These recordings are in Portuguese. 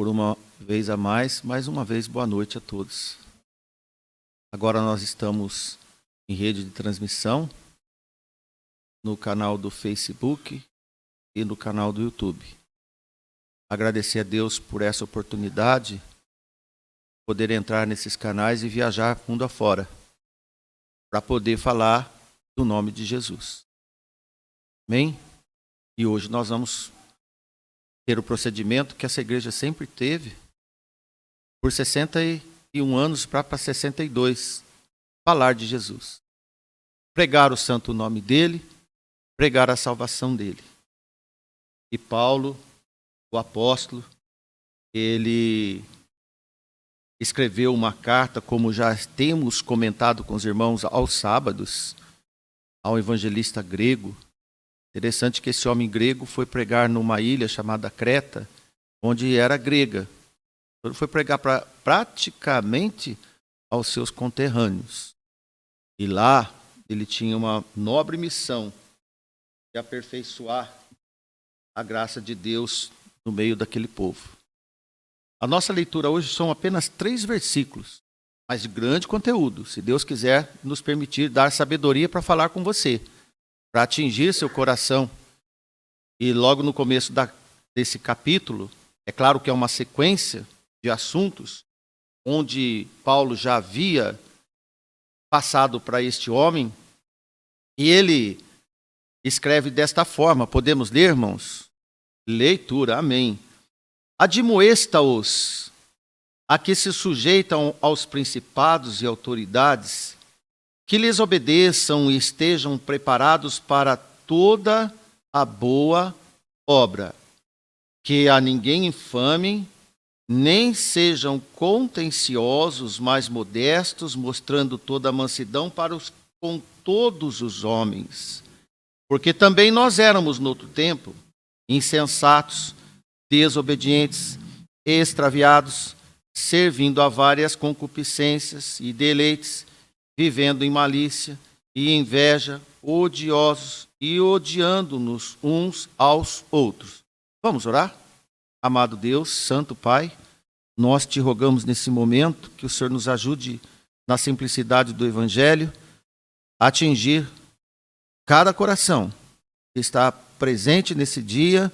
por uma vez a mais uma vez, boa noite a todos. Agora nós estamos em rede de transmissão, no canal do Facebook e no canal do YouTube. Agradecer a Deus por essa oportunidade, poder entrar nesses canais e viajar mundo afora, para poder falar do nome de Jesus. Amém? E hoje nós vamos ter o procedimento que essa igreja sempre teve, por 61 anos para 62, falar de Jesus. Pregar o santo nome dele, pregar a salvação dele. E Paulo, o apóstolo, ele escreveu uma carta, como já temos comentado com os irmãos aos sábados, ao evangelista grego. Interessante que esse homem grego foi pregar numa ilha chamada Creta, onde era grega. Ele foi pregar praticamente aos seus conterrâneos. E lá ele tinha uma nobre missão de aperfeiçoar a graça de Deus no meio daquele povo. A nossa leitura hoje são apenas 3 versículos, mas de grande conteúdo. Se Deus quiser nos permitir dar sabedoria para falar com você, para atingir seu coração. E logo no começo desse capítulo, é claro que é uma sequência de assuntos, onde Paulo já havia passado para este homem, e ele escreve desta forma, podemos ler, irmãos? Leitura, amém. Admoesta-os a que se sujeitam aos principados e autoridades, que lhes obedeçam e estejam preparados para toda a boa obra, que a ninguém infamem, nem sejam contenciosos, mas modestos, mostrando toda a mansidão com todos os homens. Porque também nós éramos, noutro tempo, insensatos, desobedientes, extraviados, servindo a várias concupiscências e deleites, vivendo em malícia e inveja, odiosos e odiando-nos uns aos outros. Vamos orar? Amado Deus, Santo Pai, nós te rogamos nesse momento que o Senhor nos ajude na simplicidade do Evangelho a atingir cada coração que está presente nesse dia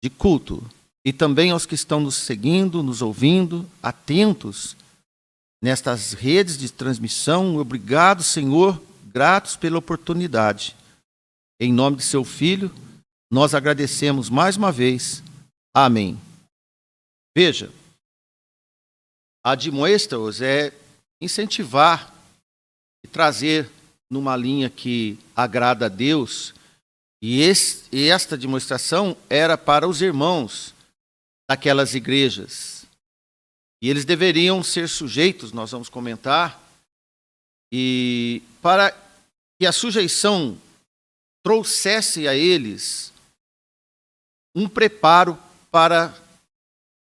de culto e também aos que estão nos seguindo, nos ouvindo, atentos nestas redes de transmissão. Obrigado, Senhor, gratos pela oportunidade. Em nome de seu Filho, nós agradecemos mais uma vez. Amém. Veja, admoesta-os é incentivar e trazer numa linha que agrada a Deus. E esta demonstração era para os irmãos daquelas igrejas. E eles deveriam ser sujeitos, nós vamos comentar, e para que a sujeição trouxesse a eles um preparo para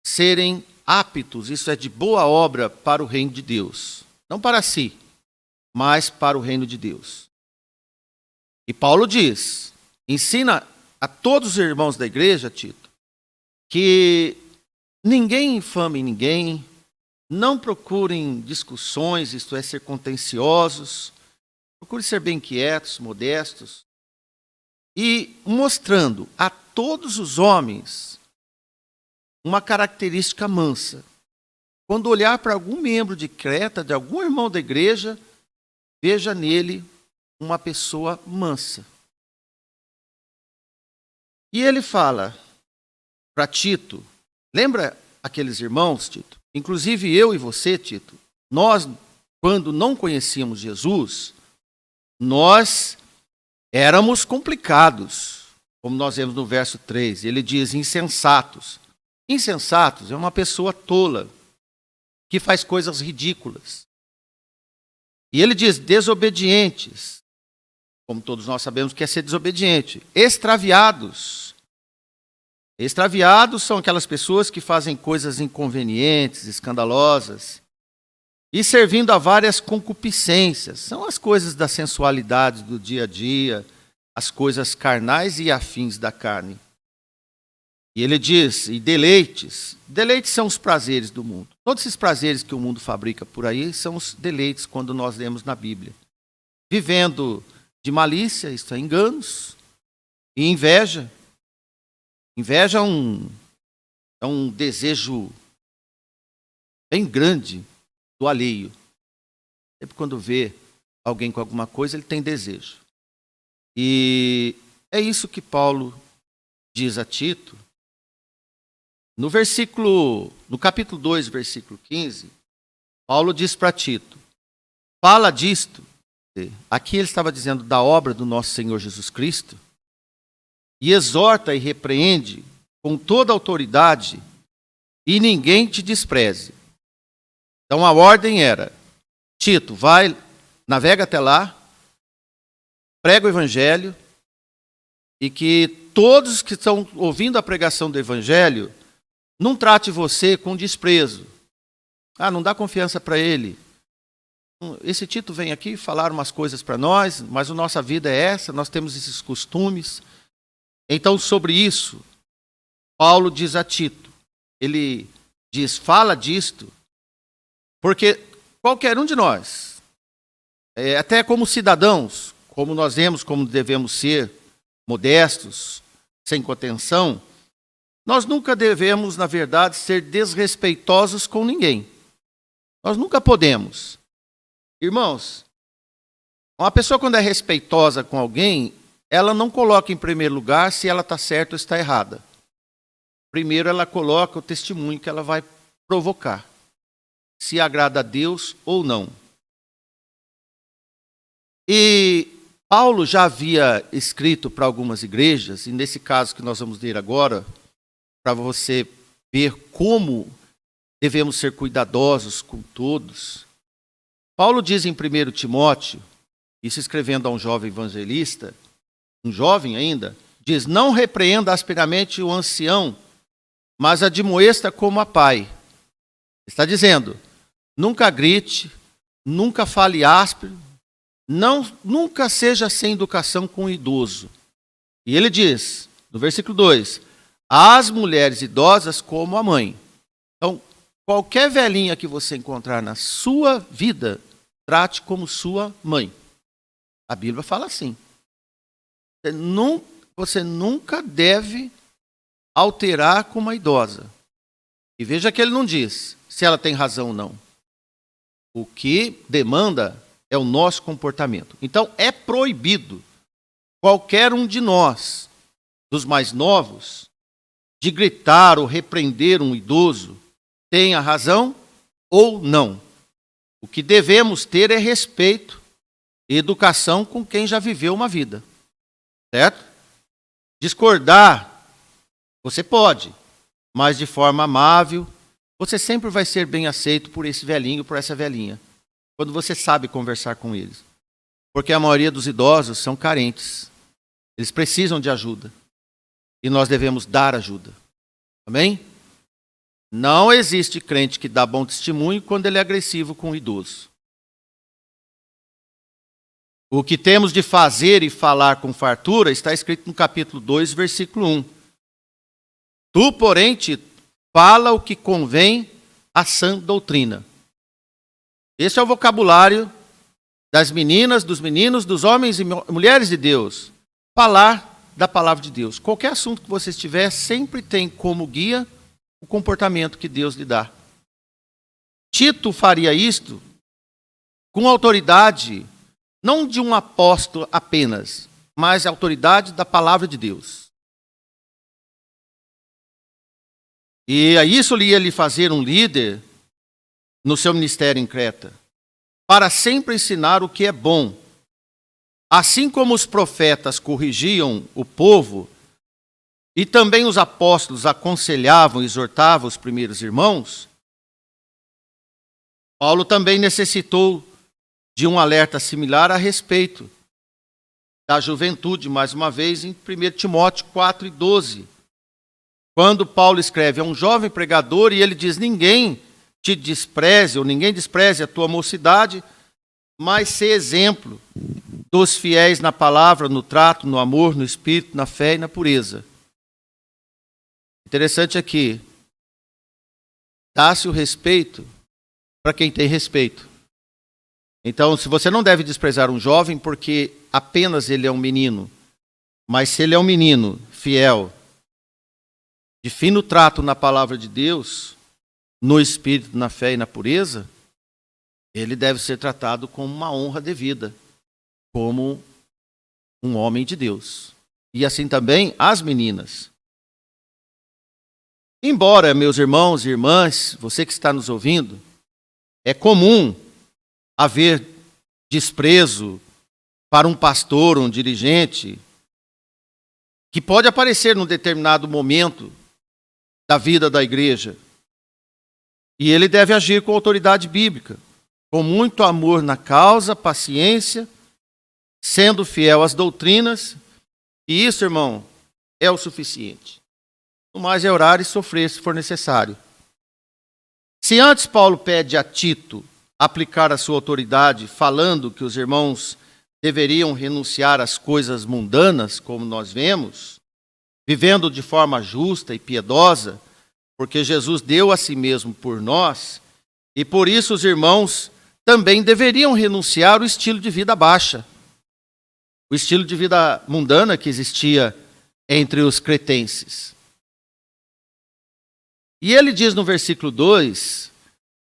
serem aptos, isso é, de boa obra para o reino de Deus. Não para si, mas para o reino de Deus. E Paulo diz, ensina a todos os irmãos da igreja, Tito, que ninguém infame ninguém, não procurem discussões, isto é, ser contenciosos, procure ser bem quietos, modestos, e mostrando a todos os homens uma característica mansa. Quando olhar para algum membro de Creta, de algum irmão da igreja, veja nele uma pessoa mansa. E ele fala para Tito, lembra aqueles irmãos, Tito? Inclusive eu e você, Tito, nós, quando não conhecíamos Jesus, nós éramos complicados, como nós vemos no verso 3. Ele diz insensatos. Insensatos é uma pessoa tola, que faz coisas ridículas. E ele diz desobedientes, como todos nós sabemos que é ser desobediente. Extraviados. Extraviados são aquelas pessoas que fazem coisas inconvenientes, escandalosas, e servindo a várias concupiscências. São as coisas da sensualidade do dia a dia, as coisas carnais e afins da carne. E ele diz, e deleites são os prazeres do mundo. Todos esses prazeres que o mundo fabrica por aí são os deleites quando nós lemos na Bíblia. Vivendo de malícia, isto é, enganos, e inveja. Inveja é um desejo bem grande do alheio. Sempre quando vê alguém com alguma coisa, ele tem desejo. E é isso que Paulo diz a Tito. No capítulo 2, versículo 15, Paulo diz para Tito, fala disto. Aqui ele estava dizendo da obra do nosso Senhor Jesus Cristo, e exorta e repreende com toda a autoridade, e ninguém te despreze. Então a ordem era, Tito, vai, navega até lá, prega o evangelho, e que todos que estão ouvindo a pregação do evangelho não trate você com desprezo. Não dá confiança para ele. Esse Tito vem aqui falar umas coisas para nós, mas a nossa vida é essa, nós temos esses costumes. Então, sobre isso, Paulo diz a Tito, ele diz, fala disto, porque qualquer um de nós, até como cidadãos, como nós vemos como devemos ser, modestos, sem contenção, nós nunca devemos, na verdade, ser desrespeitosos com ninguém. Nós nunca podemos. Irmãos, uma pessoa quando é respeitosa com alguém, ela não coloca em primeiro lugar se ela está certa ou está errada. Primeiro ela coloca o testemunho que ela vai provocar, se agrada a Deus ou não. E Paulo já havia escrito para algumas igrejas, e nesse caso que nós vamos ler agora, para você ver como devemos ser cuidadosos com todos. Paulo diz em 1 Timóteo, isso escrevendo a um jovem evangelista, um jovem ainda, diz, não repreenda asperamente o ancião, mas admoesta como a pai. Está dizendo, nunca grite, nunca fale áspero, nunca seja sem educação com o idoso. E ele diz, no versículo 2, as mulheres idosas como a mãe. Então, qualquer velhinha que você encontrar na sua vida, trate como sua mãe. A Bíblia fala assim. Você nunca deve alterar com uma idosa. E veja que ele não diz se ela tem razão ou não. O que demanda é o nosso comportamento. Então, é proibido qualquer um de nós, dos mais novos, de gritar ou repreender um idoso, tenha razão ou não. O que devemos ter é respeito e educação com quem já viveu uma vida. Certo? Discordar, você pode, mas de forma amável, você sempre vai ser bem aceito por esse velhinho, por essa velhinha, quando você sabe conversar com eles. Porque a maioria dos idosos são carentes. Eles precisam de ajuda. E nós devemos dar ajuda. Amém? Não existe crente que dá bom testemunho quando ele é agressivo com o idoso. O que temos de fazer e falar com fartura está escrito no capítulo 2, versículo 1. Tu, porém, Tito, fala o que convém à sã doutrina. Esse é o vocabulário das meninas, dos meninos, dos homens e mulheres de Deus. Falar da palavra de Deus. Qualquer assunto que você estiver, sempre tem como guia o comportamento que Deus lhe dá. Tito faria isto com autoridade, não de um apóstolo apenas, mas a autoridade da palavra de Deus. E a isso ia lhe fazer um líder no seu ministério em Creta, para sempre ensinar o que é bom. Assim como os profetas corrigiam o povo, e também os apóstolos aconselhavam e exortavam os primeiros irmãos, Paulo também necessitou de um alerta similar a respeito da juventude, mais uma vez, em 1 Timóteo 4:12. Quando Paulo escreve a um jovem pregador e ele diz, ninguém te despreze, ou ninguém despreze a tua mocidade, mas ser exemplo dos fiéis na palavra, no trato, no amor, no espírito, na fé e na pureza. Interessante é que dá-se o respeito para quem tem respeito. Então, se você não deve desprezar um jovem porque apenas ele é um menino, mas se ele é um menino fiel, de fino trato na palavra de Deus, no espírito, na fé e na pureza, ele deve ser tratado com uma honra devida, como um homem de Deus. E assim também as meninas. Embora, meus irmãos e irmãs, você que está nos ouvindo, é comum haver desprezo para um pastor, um dirigente, que pode aparecer num determinado momento da vida da igreja. E ele deve agir com autoridade bíblica, com muito amor na causa, paciência, sendo fiel às doutrinas, e isso, irmão, é o suficiente. O mais é orar e sofrer se for necessário. Se antes Paulo pede a Tito aplicar a sua autoridade, falando que os irmãos deveriam renunciar às coisas mundanas, como nós vemos, vivendo de forma justa e piedosa, porque Jesus deu a si mesmo por nós, e por isso os irmãos também deveriam renunciar ao estilo de vida baixa, o estilo de vida mundana que existia entre os cretenses. E ele diz no versículo 2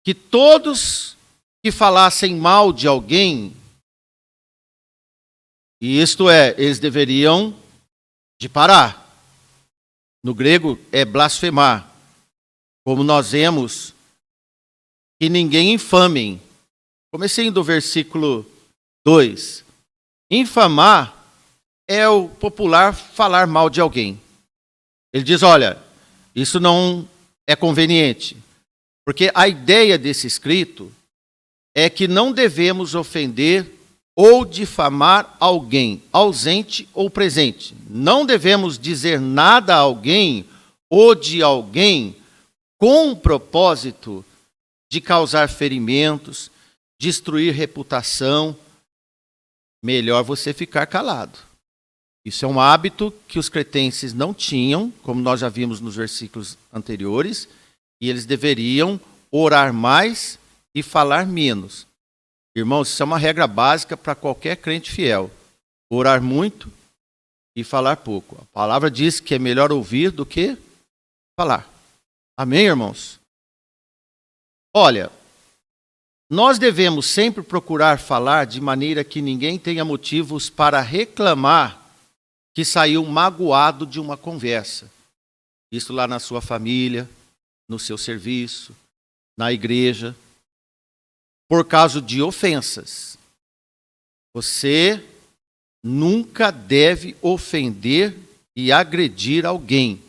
que todos que falassem mal de alguém, e isto é, eles deveriam de parar. No grego é blasfemar. Como nós vemos, que ninguém infamem. Comecei do versículo 2. Infamar é o popular falar mal de alguém. Ele diz, olha, isso não é conveniente. Porque a ideia desse escrito é que não devemos ofender ou difamar alguém, ausente ou presente. Não devemos dizer nada a alguém ou de alguém com o propósito de causar ferimentos, destruir reputação. Melhor você ficar calado. Isso é um hábito que os cretenses não tinham, como nós já vimos nos versículos anteriores, e eles deveriam orar mais e falar menos. Irmãos, isso é uma regra básica para qualquer crente fiel. Orar muito e falar pouco. A palavra diz que é melhor ouvir do que falar. Amém, irmãos? Olha, nós devemos sempre procurar falar de maneira que ninguém tenha motivos para reclamar que saiu magoado de uma conversa. Isso lá na sua família, no seu serviço, na igreja, por causa de ofensas. Você nunca deve ofender e agredir alguém.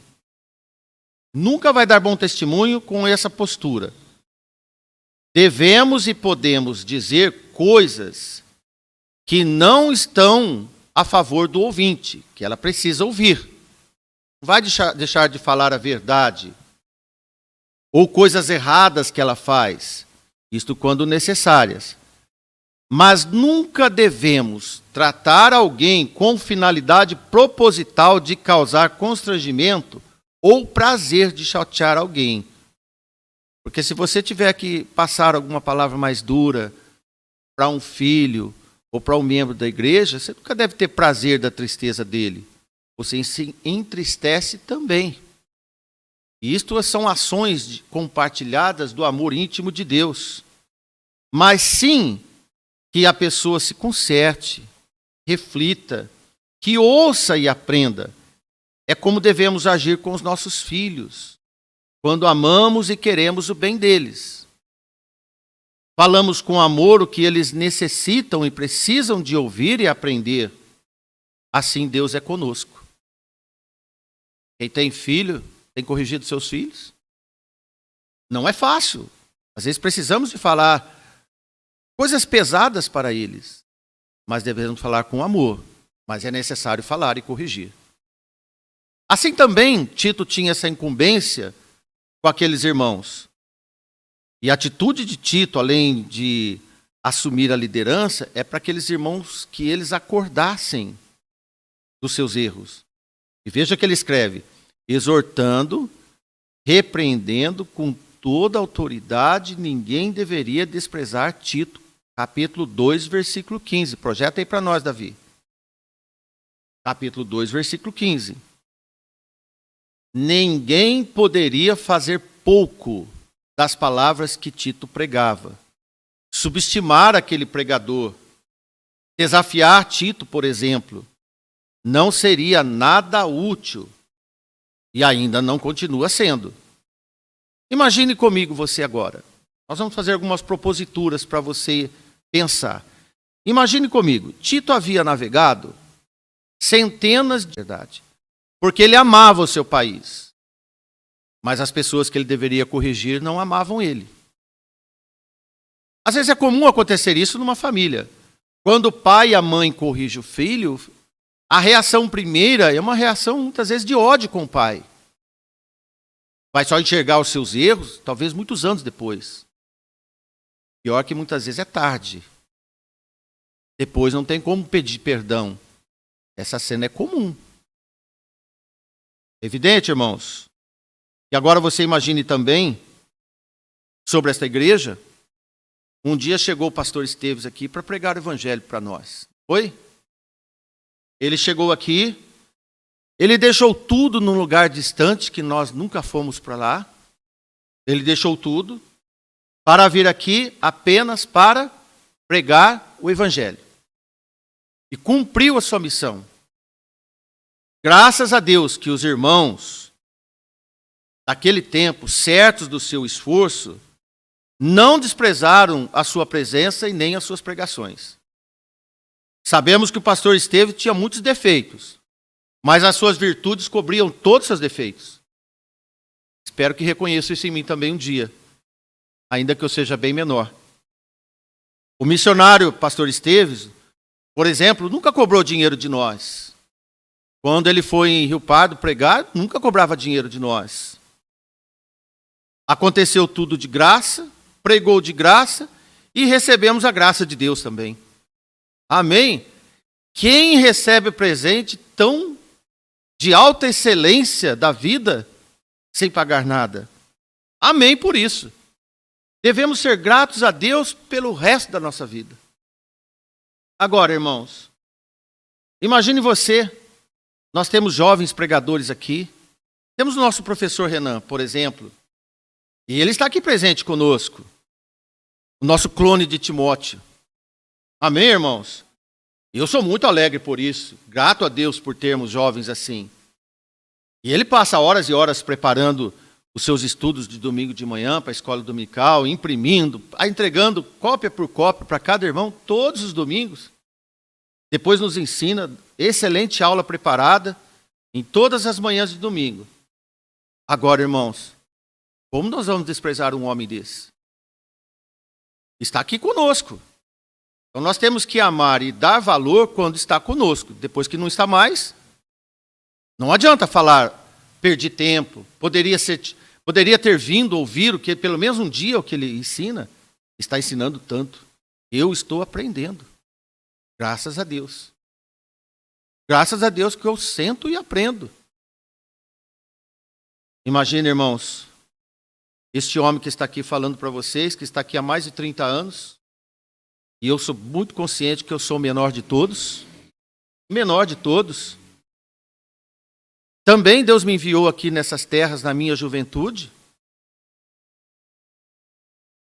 Nunca vai dar bom testemunho com essa postura. Devemos e podemos dizer coisas que não estão a favor do ouvinte, que ela precisa ouvir. Não vai deixar de falar a verdade ou coisas erradas que ela faz, isto quando necessárias. Mas nunca devemos tratar alguém com finalidade proposital de causar constrangimento ou prazer de chatear alguém. Porque se você tiver que passar alguma palavra mais dura para um filho ou para um membro da igreja, você nunca deve ter prazer da tristeza dele. Você se entristece também. E isto são ações compartilhadas do amor íntimo de Deus. Mas sim que a pessoa se conserte, reflita, que ouça e aprenda. É como devemos agir com os nossos filhos, quando amamos e queremos o bem deles. Falamos com amor o que eles necessitam e precisam de ouvir e aprender. Assim Deus é conosco. Quem tem filho, tem corrigido seus filhos? Não é fácil. Às vezes precisamos de falar coisas pesadas para eles, mas devemos falar com amor. Mas é necessário falar e corrigir. Assim também, Tito tinha essa incumbência com aqueles irmãos. E a atitude de Tito, além de assumir a liderança, é para aqueles irmãos que eles acordassem dos seus erros. E veja que ele escreve: exortando, repreendendo com toda autoridade, ninguém deveria desprezar Tito. Capítulo 2, versículo 15. Projeta aí para nós, Davi. Capítulo 2, versículo 15. Ninguém poderia fazer pouco das palavras que Tito pregava. Subestimar aquele pregador, desafiar Tito, por exemplo, não seria nada útil e ainda não continua sendo. Imagine comigo você agora. Nós vamos fazer algumas proposituras para você pensar. Imagine comigo, Tito havia navegado centenas de verdade, porque ele amava o seu país. Mas as pessoas que ele deveria corrigir não amavam ele. Às vezes é comum acontecer isso numa família. Quando o pai e a mãe corrigem o filho, a reação primeira é uma reação muitas vezes de ódio com o pai. Vai só enxergar os seus erros, talvez muitos anos depois. Pior que muitas vezes é tarde. Depois não tem como pedir perdão. Essa cena é comum. Evidente, irmãos? E agora você imagine também, sobre esta igreja, um dia chegou o pastor Esteves aqui para pregar o evangelho para nós. Foi? Ele chegou aqui, ele deixou tudo num lugar distante, que nós nunca fomos para lá. Ele deixou tudo para vir aqui apenas para pregar o evangelho. E cumpriu a sua missão. Graças a Deus que os irmãos daquele tempo, certos do seu esforço, não desprezaram a sua presença e nem as suas pregações. Sabemos que o pastor Esteves tinha muitos defeitos, mas as suas virtudes cobriam todos os seus defeitos. Espero que reconheça isso em mim também um dia, ainda que eu seja bem menor. O missionário pastor Esteves, por exemplo, nunca cobrou dinheiro de nós. Quando ele foi em Rio Pardo pregar, nunca cobrava dinheiro de nós. Aconteceu tudo de graça, pregou de graça e recebemos a graça de Deus também. Amém? Quem recebe presente tão de alta excelência da vida sem pagar nada? Amém por isso. Devemos ser gratos a Deus pelo resto da nossa vida. Agora, irmãos, imagine você, nós temos jovens pregadores aqui, temos o nosso professor Renan, por exemplo, e ele está aqui presente conosco, o nosso clone de Timóteo. Amém, irmãos? Eu sou muito alegre por isso, grato a Deus por termos jovens assim. E ele passa horas e horas preparando os seus estudos de domingo de manhã para a escola dominical, imprimindo, entregando cópia por cópia para cada irmão todos os domingos. Depois nos ensina, excelente aula preparada em todas as manhãs de domingo. Agora, irmãos, como nós vamos desprezar um homem desse? Está aqui conosco. Então nós temos que amar e dar valor quando está conosco. Depois que não está mais, não adianta falar, perdi tempo, poderia ter vindo ouvir o que, pelo menos um dia, o que ele ensina. Está ensinando tanto. Eu estou aprendendo. Graças a Deus. Graças a Deus que eu sento e aprendo. Imagina, irmãos, este homem que está aqui falando para vocês, que está aqui há mais de 30 anos, e eu sou muito consciente que eu sou o menor de todos. Menor de todos. Também Deus me enviou aqui nessas terras na minha juventude.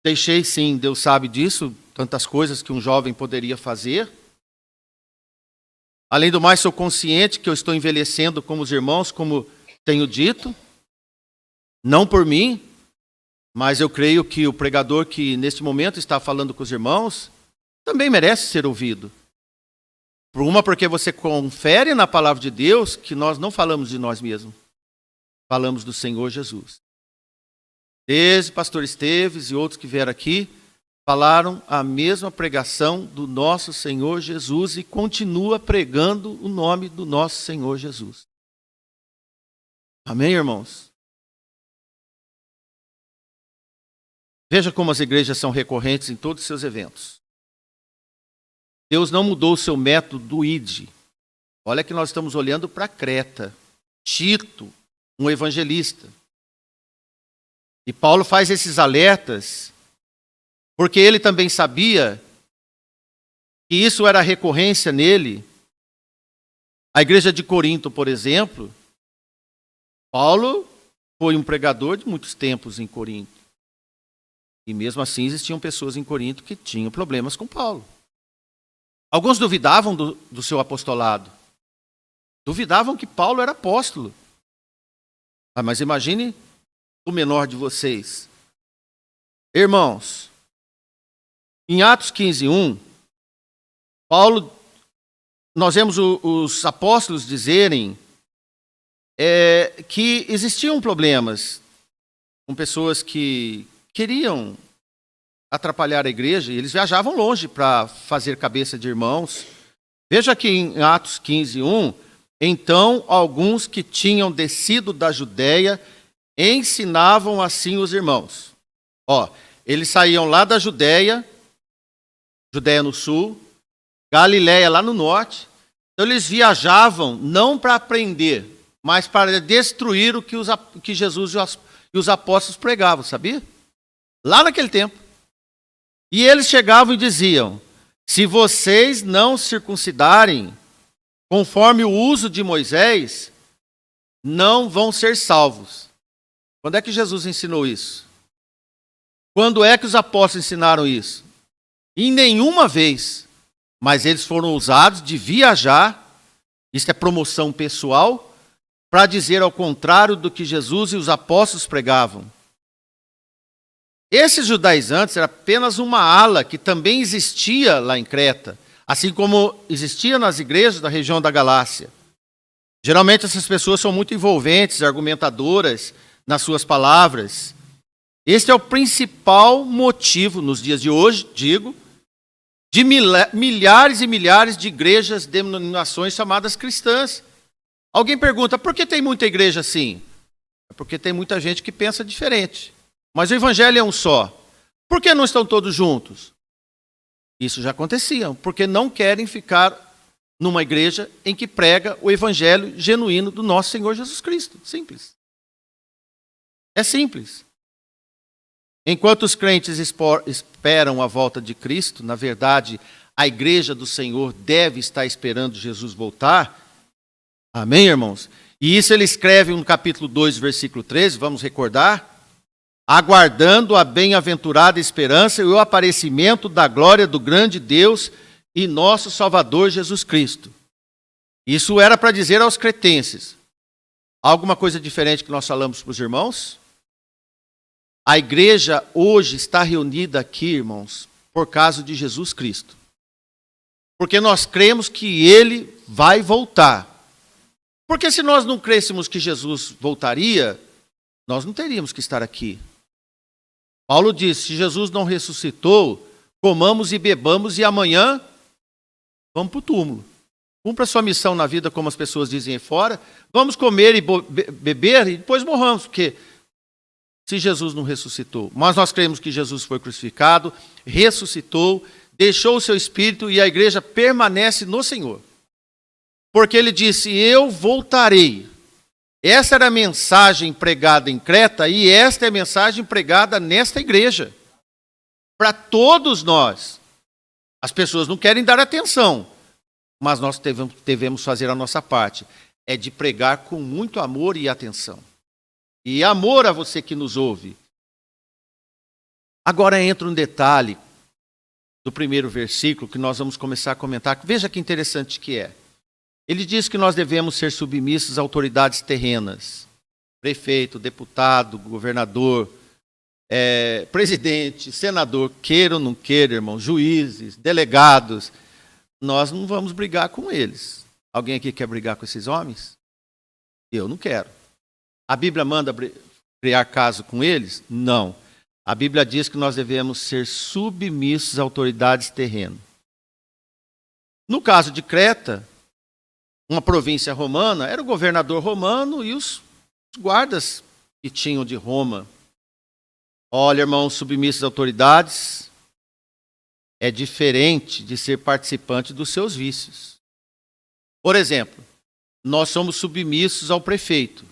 Deixei, sim, Deus sabe disso, tantas coisas que um jovem poderia fazer. Além do mais, sou consciente que eu estou envelhecendo como os irmãos, como tenho dito. Não por mim, mas eu creio que o pregador que neste momento está falando com os irmãos também merece ser ouvido. Porque você confere na palavra de Deus que nós não falamos de nós mesmos. Falamos do Senhor Jesus. Desde o pastor Esteves e outros que vieram aqui, falaram a mesma pregação do nosso Senhor Jesus e continua pregando o nome do nosso Senhor Jesus. Amém, irmãos? Veja como as igrejas são recorrentes em todos os seus eventos. Deus não mudou o seu método do ID. Olha que nós estamos olhando para Creta. Tito um evangelista. E Paulo faz esses alertas porque ele também sabia que isso era recorrência nele. A igreja de Corinto, por exemplo, Paulo foi um pregador de muitos tempos em Corinto. E mesmo assim existiam pessoas em Corinto que tinham problemas com Paulo. Alguns duvidavam do seu apostolado. Duvidavam que Paulo era apóstolo. Mas imagine o menor de vocês. Irmãos, em Atos 15:1, Paulo, nós vemos os apóstolos dizerem que existiam problemas com pessoas que queriam atrapalhar a igreja, e eles viajavam longe para fazer cabeça de irmãos. Veja que em Atos 15:1, então alguns que tinham descido da Judéia ensinavam assim os irmãos. Eles saíam lá da Judéia, Judéia no sul, Galiléia lá no norte. Então eles viajavam não para aprender, mas para destruir o que Jesus e os apóstolos pregavam, sabia? Lá naquele tempo. E eles chegavam e diziam: se vocês não circuncidarem conforme o uso de Moisés, não vão ser salvos. Quando é que Jesus ensinou isso? Quando é que os apóstolos ensinaram isso? Em nenhuma vez. Mas eles foram ousados de viajar, isso é promoção pessoal, para dizer ao contrário do que Jesus e os apóstolos pregavam. Esses judaizantes era apenas uma ala que também existia lá em Creta, assim como existia nas igrejas da região da Galácia. Geralmente essas pessoas são muito envolventes, argumentadoras nas suas palavras. Este é o principal motivo, nos dias de hoje, digo, de milhares e milhares de igrejas, denominações chamadas cristãs. Alguém pergunta, por que tem muita igreja assim? É porque tem muita gente que pensa diferente. Mas o evangelho é um só. Por que não estão todos juntos? Isso já acontecia, porque não querem ficar numa igreja em que prega o evangelho genuíno do nosso Senhor Jesus Cristo. Simples. É simples. Enquanto os crentes esperam a volta de Cristo, na verdade, a igreja do Senhor deve estar esperando Jesus voltar. Amém, irmãos? E isso ele escreve no capítulo 2, versículo 13, vamos recordar. Aguardando a bem-aventurada esperança e o aparecimento da glória do grande Deus e nosso Salvador Jesus Cristo. Isso era para dizer aos cretenses. Alguma coisa diferente que nós falamos para os irmãos? A igreja hoje está reunida aqui, irmãos, por causa de Jesus Cristo. Porque nós cremos que Ele vai voltar. Porque se nós não crêssemos que Jesus voltaria, nós não teríamos que estar aqui. Paulo disse, se Jesus não ressuscitou, comamos e bebamos e amanhã vamos para o túmulo. Cumpra a sua missão na vida, como as pessoas dizem aí fora. Vamos comer e beber e depois morramos, porque se Jesus não ressuscitou. Mas nós cremos que Jesus foi crucificado, ressuscitou, deixou o seu espírito e a igreja permanece no Senhor. Porque ele disse, eu voltarei. Essa era a mensagem pregada em Creta e esta é a mensagem pregada nesta igreja. Para todos nós. As pessoas não querem dar atenção, mas nós devemos fazer a nossa parte. É de pregar com muito amor e atenção. E amor a você que nos ouve. Agora entra um detalhe do primeiro versículo que nós vamos começar a comentar. Veja que interessante que é. Ele diz que nós devemos ser submissos a autoridades terrenas. Prefeito, deputado, governador, presidente, senador, queira ou não queira, irmão, juízes, delegados. Nós não vamos brigar com eles. Alguém aqui quer brigar com esses homens? Eu não quero. A Bíblia manda criar caso com eles? Não. A Bíblia diz que nós devemos ser submissos a autoridades terrenas. No caso de Creta, uma província romana, era o governador romano e os guardas que tinham de Roma. Olha, irmãos, submissos às autoridades é diferente de ser participante dos seus vícios. Por exemplo, nós somos submissos ao prefeito.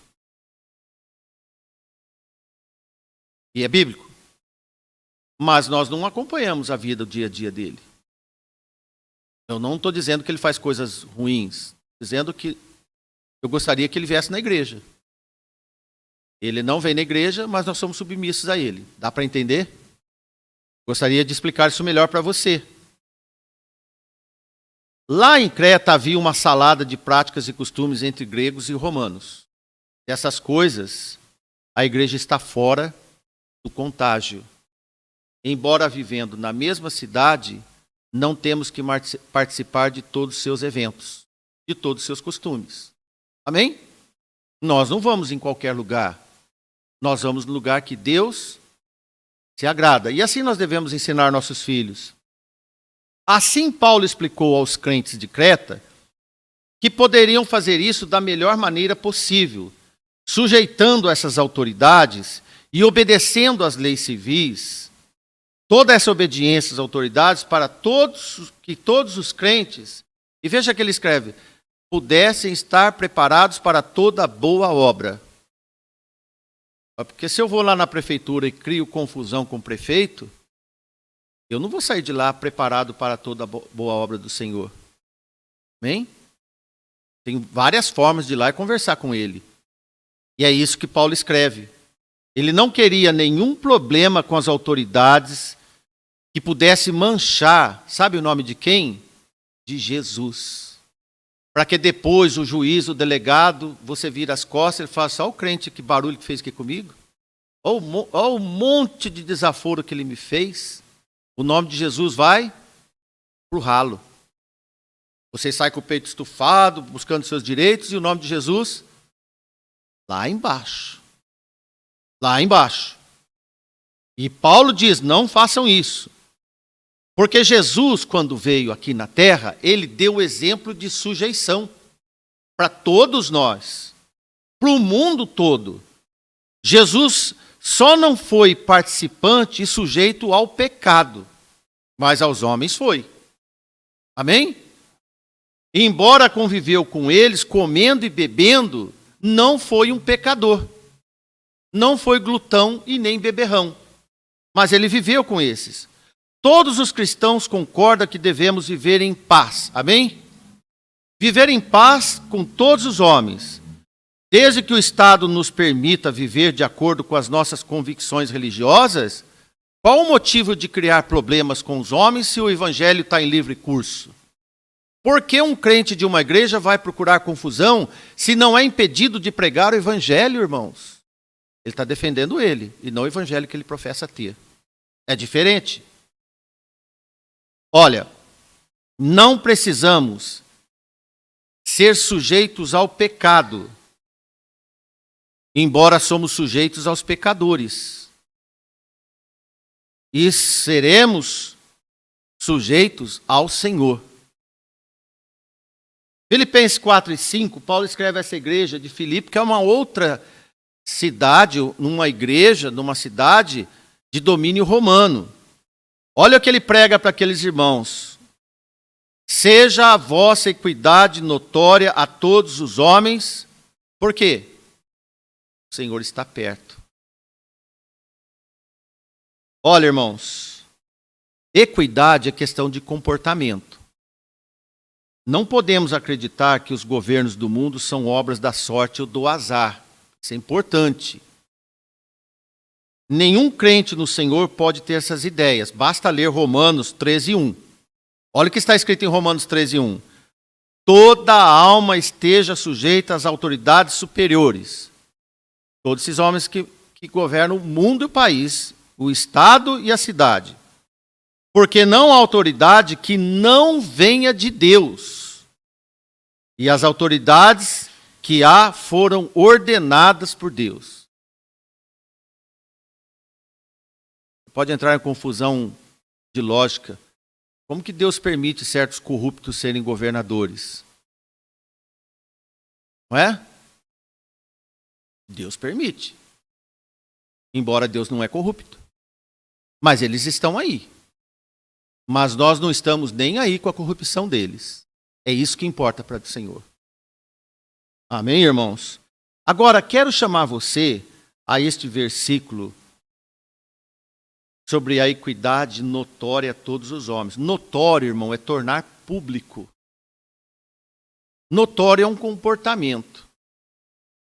E é bíblico. Mas nós não acompanhamos a vida, o dia a dia dele. Eu não estou dizendo que ele faz coisas ruins. Dizendo que eu gostaria que ele viesse na igreja. Ele não vem na igreja, mas nós somos submissos a ele. Dá para entender? Gostaria de explicar isso melhor para você. Lá em Creta havia uma salada de práticas e costumes entre gregos e romanos. Essas coisas, a igreja está fora do contágio. Embora vivendo na mesma cidade, não temos que participar de todos os seus eventos, de todos os seus costumes. Amém? Nós não vamos em qualquer lugar. Nós vamos no lugar que Deus se agrada. E assim nós devemos ensinar nossos filhos. Assim Paulo explicou aos crentes de Creta que poderiam fazer isso da melhor maneira possível, sujeitando essas autoridades e obedecendo às leis civis. Toda essa obediência às autoridades para que todos os crentes, e veja que ele escreve, pudessem estar preparados para toda boa obra. Porque se eu vou lá na prefeitura e crio confusão com o prefeito, eu não vou sair de lá preparado para toda boa obra do Senhor. Amém? Tem várias formas de ir lá e conversar com ele. E é isso que Paulo escreve. Ele não queria nenhum problema com as autoridades que pudesse manchar, sabe o nome de quem? De Jesus. Para que depois o juiz, o delegado, você vira as costas e fala assim, olha o crente, que barulho que fez aqui comigo. Olha o monte de desaforo que ele me fez. O nome de Jesus vai para o ralo. Você sai com o peito estufado, buscando seus direitos, e o nome de Jesus lá embaixo. Lá embaixo. E Paulo diz, não façam isso. Porque Jesus, quando veio aqui na terra, ele deu o exemplo de sujeição para todos nós, para o mundo todo. Jesus só não foi participante e sujeito ao pecado, mas aos homens foi. Amém? E embora conviveu com eles, comendo e bebendo, não foi um pecador. Não foi glutão e nem beberrão. Mas ele viveu com esses. Todos os cristãos concordam que devemos viver em paz. Amém? Viver em paz com todos os homens. Desde que o Estado nos permita viver de acordo com as nossas convicções religiosas, qual o motivo de criar problemas com os homens se o Evangelho está em livre curso? Por que um crente de uma igreja vai procurar confusão se não é impedido de pregar o Evangelho, irmãos? Ele está defendendo ele, e não o Evangelho que ele professa ter. É diferente. Olha, não precisamos ser sujeitos ao pecado, embora somos sujeitos aos pecadores. E seremos sujeitos ao Senhor. Filipenses 4 e 5, Paulo escreve a essa igreja de Filipe, que é uma outra cidade, numa cidade de domínio romano. Olha o que ele prega para aqueles irmãos. Seja a vossa equidade notória a todos os homens. Por quê? O Senhor está perto. Olha, irmãos, equidade é questão de comportamento. Não podemos acreditar que os governos do mundo são obras da sorte ou do azar. Isso é importante. Nenhum crente no Senhor pode ter essas ideias. Basta ler Romanos 13:1. Olha o que está escrito em Romanos 13:1. Toda alma esteja sujeita às autoridades superiores. Todos esses homens que governam o mundo e o país, o Estado e a cidade. Porque não há autoridade que não venha de Deus. E as autoridades que há foram ordenadas por Deus. Pode entrar em confusão de lógica. Como que Deus permite certos corruptos serem governadores? Não é? Deus permite. Embora Deus não é corrupto. Mas eles estão aí. Mas nós não estamos nem aí com a corrupção deles. É isso que importa para o Senhor. Amém, irmãos? Agora, quero chamar você a este versículo sobre a equidade notória a todos os homens. Notório, irmão, é tornar público. Notório é um comportamento.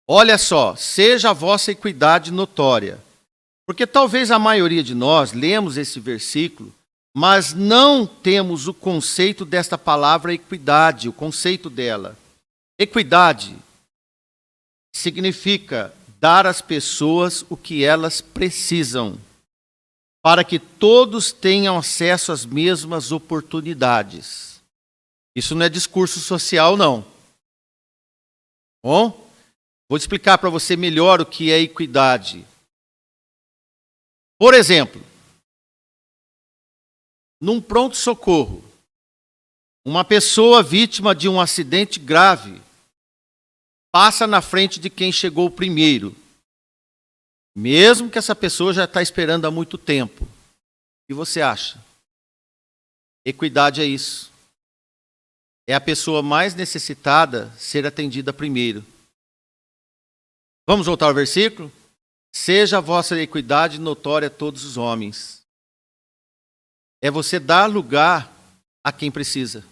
Olha só, seja a vossa equidade notória. Porque talvez a maioria de nós lemos esse versículo, mas não temos o conceito desta palavra equidade, o conceito dela. Equidade significa dar às pessoas o que elas precisam, para que todos tenham acesso às mesmas oportunidades. Isso não é discurso social, não. Bom, vou explicar para você melhor o que é equidade. Por exemplo, num pronto-socorro, uma pessoa vítima de um acidente grave passa na frente de quem chegou primeiro, mesmo que essa pessoa já está esperando há muito tempo. O que você acha? Equidade é isso. É a pessoa mais necessitada ser atendida primeiro. Vamos voltar ao versículo? Seja a vossa equidade notória a todos os homens. É você dar lugar a quem precisa.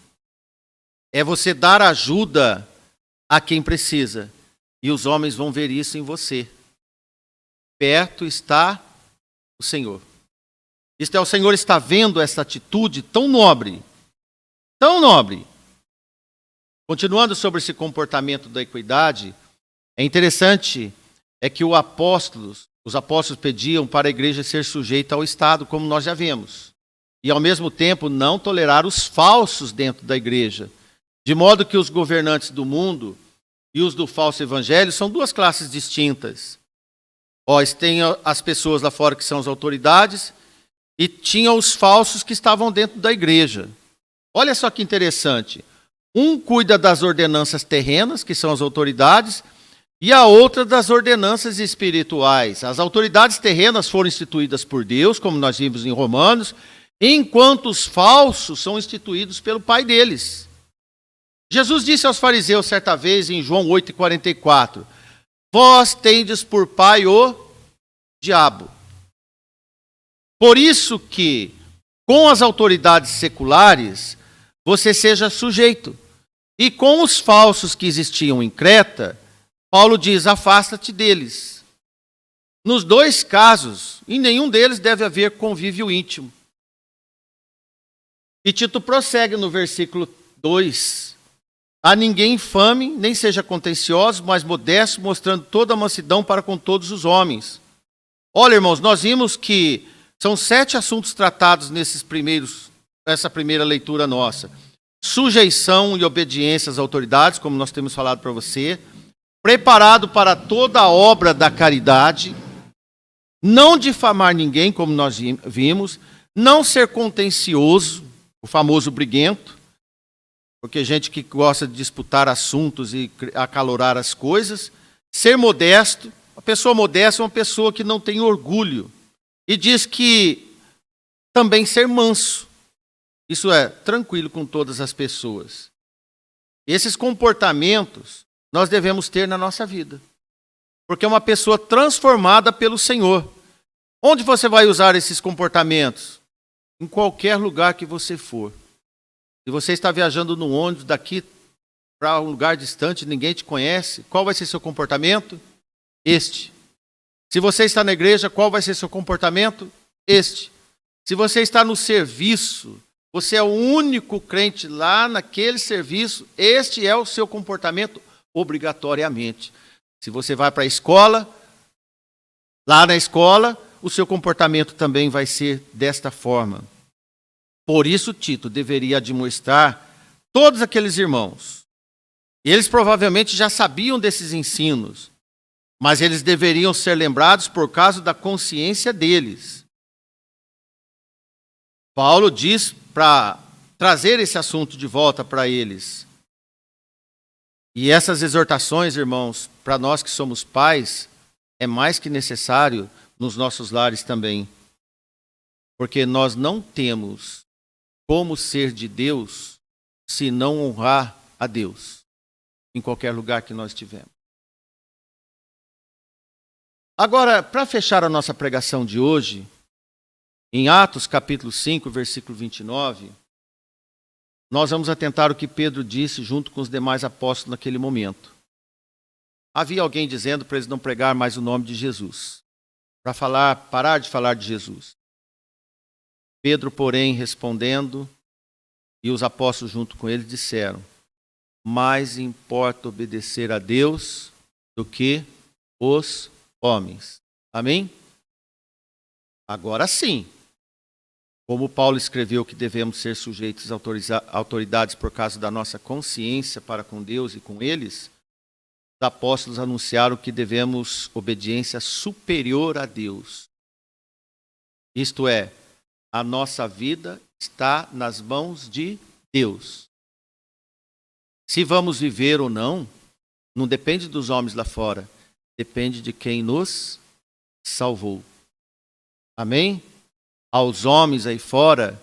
É você dar ajuda a quem precisa. E os homens vão ver isso em você. Perto está o Senhor. Isto é, o Senhor está vendo essa atitude tão nobre. Tão nobre. Continuando sobre esse comportamento da equidade, é interessante que os apóstolos pediam para a igreja ser sujeita ao Estado, como nós já vimos. E ao mesmo tempo não tolerar os falsos dentro da igreja. De modo que os governantes do mundo e os do falso evangelho são duas classes distintas. Tem as pessoas lá fora que são as autoridades e tinha os falsos que estavam dentro da igreja. Olha só que interessante. Um cuida das ordenanças terrenas, que são as autoridades, e a outra das ordenanças espirituais. As autoridades terrenas foram instituídas por Deus, como nós vimos em Romanos, enquanto os falsos são instituídos pelo pai deles. Jesus disse aos fariseus certa vez em João 8,44, vós tendes por pai o diabo. Por isso que, com as autoridades seculares, você seja sujeito. E com os falsos que existiam em Creta, Paulo diz, afasta-te deles. Nos dois casos, em nenhum deles deve haver convívio íntimo. E Tito prossegue no versículo 2. A ninguém infame, nem seja contencioso, mas modesto, mostrando toda a mansidão para com todos os homens. Olha, irmãos, nós vimos que são 7 assuntos tratados nessa primeira leitura nossa. Sujeição e obediência às autoridades, como nós temos falado para você. Preparado para toda a obra da caridade. Não difamar ninguém, como nós vimos. Não ser contencioso, o famoso briguento. Porque gente que gosta de disputar assuntos e acalorar as coisas. Ser modesto. A pessoa modesta é uma pessoa que não tem orgulho. E diz que também ser manso. Isso é, tranquilo com todas as pessoas. Esses comportamentos nós devemos ter na nossa vida. Porque é uma pessoa transformada pelo Senhor. Onde você vai usar esses comportamentos? Em qualquer lugar que você for. Se você está viajando no ônibus daqui para um lugar distante, ninguém te conhece, qual vai ser seu comportamento? Este. Se você está na igreja, qual vai ser seu comportamento? Este. Se você está no serviço, você é o único crente lá naquele serviço, este é o seu comportamento obrigatoriamente. Se você vai para a escola, lá na escola, o seu comportamento também vai ser desta forma. Por isso, Tito deveria admoestar todos aqueles irmãos. Eles provavelmente já sabiam desses ensinos, mas eles deveriam ser lembrados por causa da consciência deles. Paulo diz para trazer esse assunto de volta para eles. E essas exortações, irmãos, para nós que somos pais, é mais que necessário nos nossos lares também. Porque nós não temos como ser de Deus se não honrar a Deus em qualquer lugar que nós estivermos. Agora, para fechar a nossa pregação de hoje, Em Atos, capítulo 5, versículo 29, nós vamos atentar o que Pedro disse junto com os demais apóstolos naquele momento. Havia alguém dizendo para eles não pregar mais o nome de Jesus, para parar de falar de Jesus. Pedro, porém, respondendo, e os apóstolos junto com ele disseram: mais importa obedecer a Deus do que os homens. Amém? Agora sim, como Paulo escreveu que devemos ser sujeitos a autoridades por causa da nossa consciência para com Deus e com eles, os apóstolos anunciaram que devemos obediência superior a Deus. Isto é, a nossa vida está nas mãos de Deus. Se vamos viver ou não, não depende dos homens lá fora, depende de quem nos salvou. Amém? Aos homens aí fora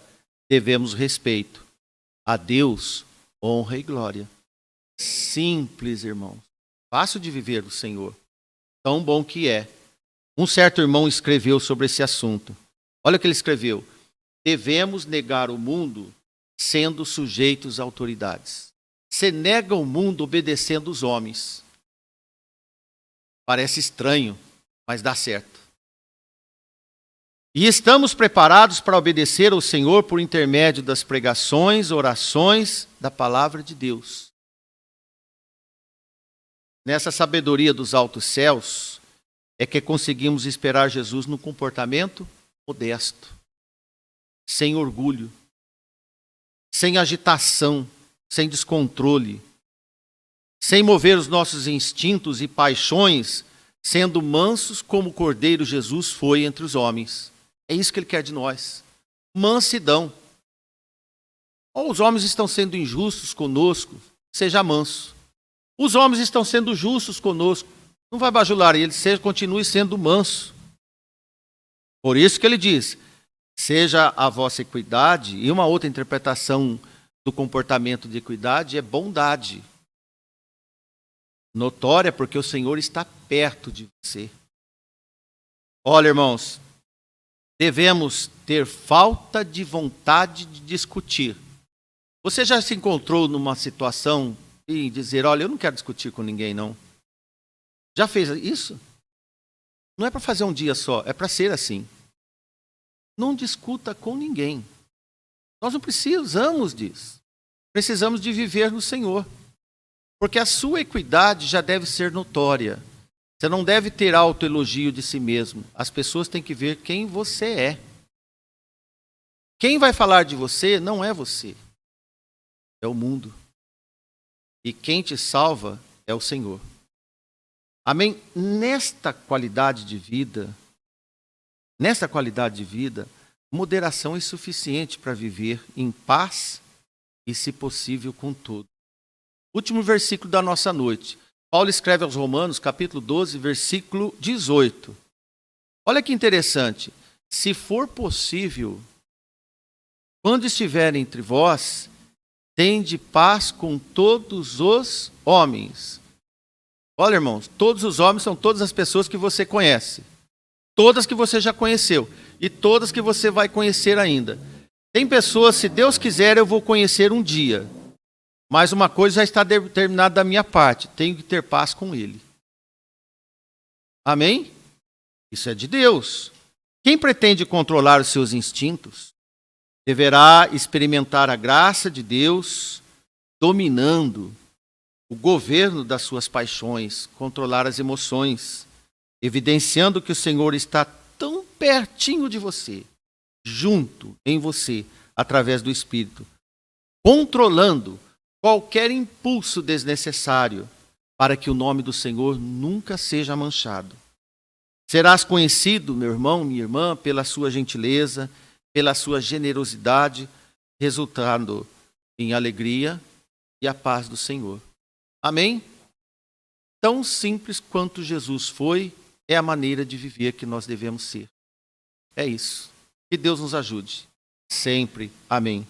devemos respeito. A Deus, honra e glória. Simples, irmãos. Fácil de viver o Senhor. Tão bom que é. Um certo irmão escreveu sobre esse assunto. Olha o que ele escreveu. Devemos negar o mundo sendo sujeitos a autoridades. Você nega o mundo obedecendo os homens. Parece estranho, mas dá certo. E estamos preparados para obedecer ao Senhor por intermédio das pregações, orações, da palavra de Deus. Nessa sabedoria dos altos céus, é que conseguimos esperar Jesus no comportamento modesto, sem orgulho, sem agitação, sem descontrole, sem mover os nossos instintos e paixões, sendo mansos como o Cordeiro Jesus foi entre os homens. É isso que ele quer de nós. Mansidão. Ou os homens estão sendo injustos conosco, seja manso. Os homens estão sendo justos conosco, não vai bajular eles, continue sendo manso. Por isso que ele diz, seja a vossa equidade, e uma outra interpretação do comportamento de equidade é bondade. Notória porque o Senhor está perto de você. Olha, irmãos, devemos ter falta de vontade de discutir. Você já se encontrou numa situação e dizer, olha, eu não quero discutir com ninguém, não. Já fez isso? Não é para fazer um dia só, é para ser assim. Não discuta com ninguém. Nós não precisamos disso. Precisamos de viver no Senhor. Porque a sua equidade já deve ser notória. Você não deve ter autoelogio de si mesmo. As pessoas têm que ver quem você é. Quem vai falar de você não é você. É o mundo. E quem te salva é o Senhor. Amém? Nesta qualidade de vida, moderação é suficiente para viver em paz e, se possível, com todo. Último versículo da nossa noite. Paulo escreve aos Romanos, capítulo 12, versículo 18. Olha que interessante. Se for possível, quando estiver entre vós, tende paz com todos os homens. Olha, irmãos, todos os homens são todas as pessoas que você conhece. Todas que você já conheceu. E todas que você vai conhecer ainda. Tem pessoas, se Deus quiser, eu vou conhecer um dia. Mas uma coisa já está determinada da minha parte. Tenho que ter paz com ele. Amém? Isso é de Deus. Quem pretende controlar os seus instintos deverá experimentar a graça de Deus dominando o governo das suas paixões, controlar as emoções, evidenciando que o Senhor está tão pertinho de você, junto em você, através do Espírito, controlando qualquer impulso desnecessário para que o nome do Senhor nunca seja manchado. Serás conhecido, meu irmão, minha irmã, pela sua gentileza, pela sua generosidade, resultando em alegria e a paz do Senhor. Amém? Tão simples quanto Jesus foi, é a maneira de viver que nós devemos ser. É isso. Que Deus nos ajude. Sempre. Amém.